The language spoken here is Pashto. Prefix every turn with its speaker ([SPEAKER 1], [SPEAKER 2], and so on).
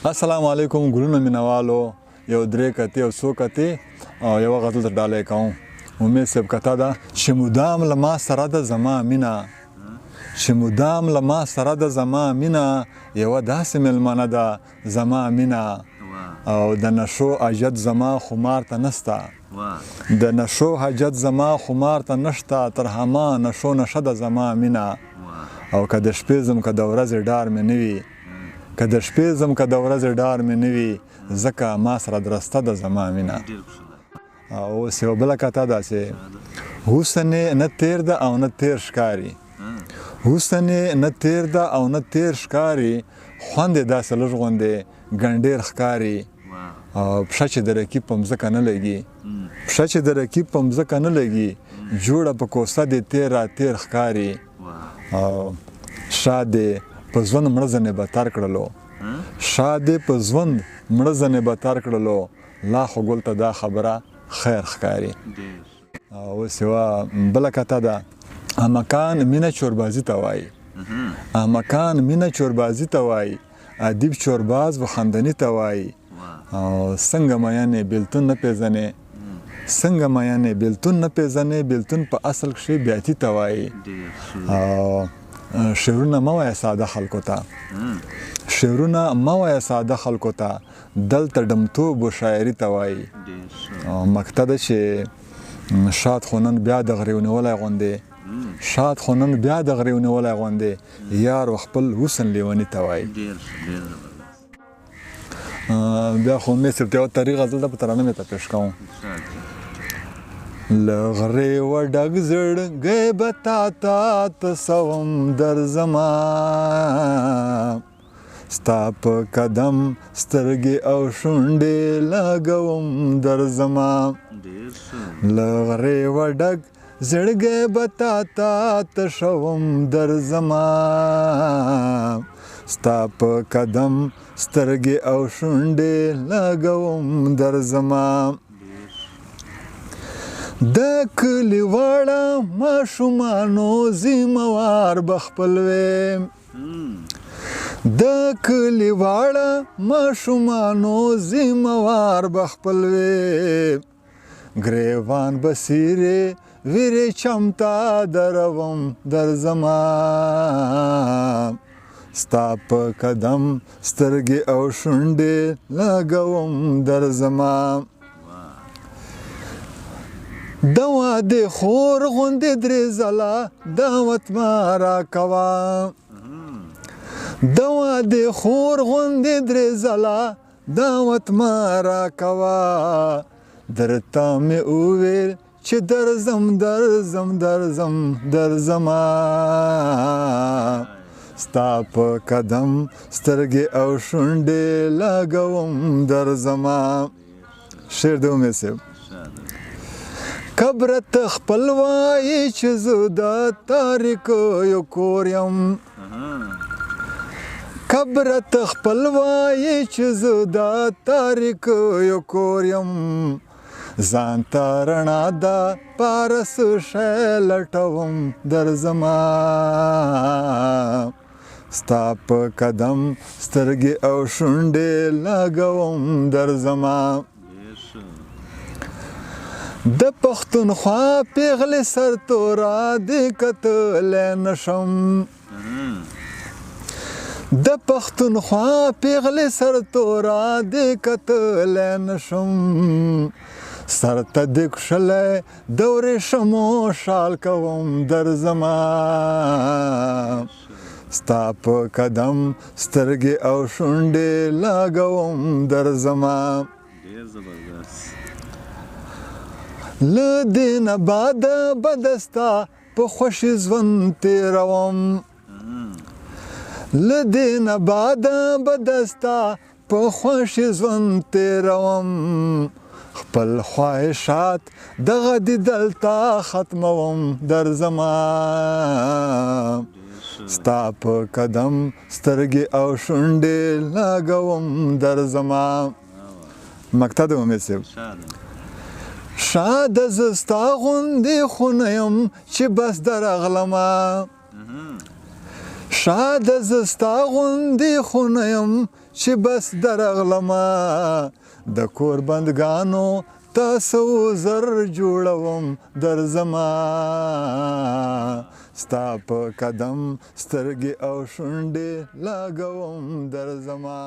[SPEAKER 1] السلام علیکم ګلونو مینوالو یو درې کتې او څو کتې او یوه غزل ته ډالۍ کوم امید صاحب کته ده چې مدام له ما سره ده زما مینه چې مدام له ما سره ده زما مینه یوه داسې مېلمنه ده زما مینه او د نشو حاجت زما خمار ته نسته د نشو حاجت زما خمار ته نشته تر همه نشو نشه ده زما مینه او که د شپې ځم که د ورځې ډار مې نه وي که د شپې ځم که د ورځې ډار مې نه وي ځکه ما سره درسته ده زما مینه اوس یوه بله کته ده چې حسن یې نه تیر ده او نه تیر ښکاري حسن یې نه تیر ده او نه تیر ښکاري خوند یې داسې لږ غوندې ګنډېر ښکاري پښه چې د رقیب په مځکه نه لګي پښه چې د رقیب په مځکه نه لګي جوړه په کوسه دې تیر را تیر ښکاري شا دې په ژوند مړه ځنې به تر کړلو شا دې په ژوند مړه ځنې به تر کړلو لا خو ګل ته دا خبره خیر ښکاري اوس یوه بله کته ده احمقان مینه چوربازي ته وایي احمقان مینه چوربازي ته وایي ادیب چورباز و خندني ته وایي څنګه میانې بېلتون نه پېژنې څنګه میانې بېلتون نه پېژنې بېلتون په اصل کښې بیاتي ته وایي شعرونه مه وایه ساده خلکو ته شعرونه مه وایه ساده خلکو ته دلته ډمتوب و شاعري ته وایي مقطع ده چې شاد خو نن بیا د غرې ونیولی غوندې شاد خو نن بیا د غرې ونیولی غوندې یار و خپل حسن لیوني ته وایي بیا خو مې صرف یوه طریق غزل ده په ترانه مې ته پیش کوم له غرې وډک زړګی به تا ته تسوم درځمه ستا په قدم سترګې او شونډې لګوم درځمه له غرې وډک زړګی به تا ته تشوم درځمه ستا په قدم سترګې او شونډې لګوم درځمه د کلي واړه ماشومانو ذموار به خپل وې د کلي واړه ماشومانو ذموار به خپل وې ګریوان به څیرې ویرې چمته دروم درځمه ستا په قدم سترګې او شونډې لګوم درځمه د واده خور غوندې درې ځله دعوت ما راکوه د واده خور غوندې درې ځله دعوت ما راکوه درته مې وویل چې درځم درځم درځم درځمه ستا په قدم سترګې او شونډې لګوم درځمه شعر د امید صاحب قبر ته خپل وایي چې زه د تاریکیو کور یم قبر ته خپل وایي چې زه د تاریکیو کور یم ځان ته رڼا ده پاره څه شی لټوم درځمه ستا په قدم سترګې او شونډې لګوم درځمه د پښتونخوا پیغلې سرتوره دې کتلی نشم د پښتونخوا پیغلې سرتوره دې کتلی نشم سر ته دې کښلی د ورېښمو شال کوم درځمه ستا په قدم سترګې او شونډې لګوم درځمه له دې نه باده به دستا په خوښې ژوند تېروم له دې نه باده به دستا په خوښې ژوند تېروم خپل خواهشات دغه دې دلته ختموم درځمه ستا په قدم سترګې او شونډې لګوم درځمه مقطع د امید صاحب شاده زه ستا غوندې خو نه یم چې بس درغلمه شاده زه ستا غوندې خو نه یم چې بس درغلمه د کور بندګانو تاسو زر جوړوم درځمه ستا په قدم سترګې او شونډې لګوم درځمه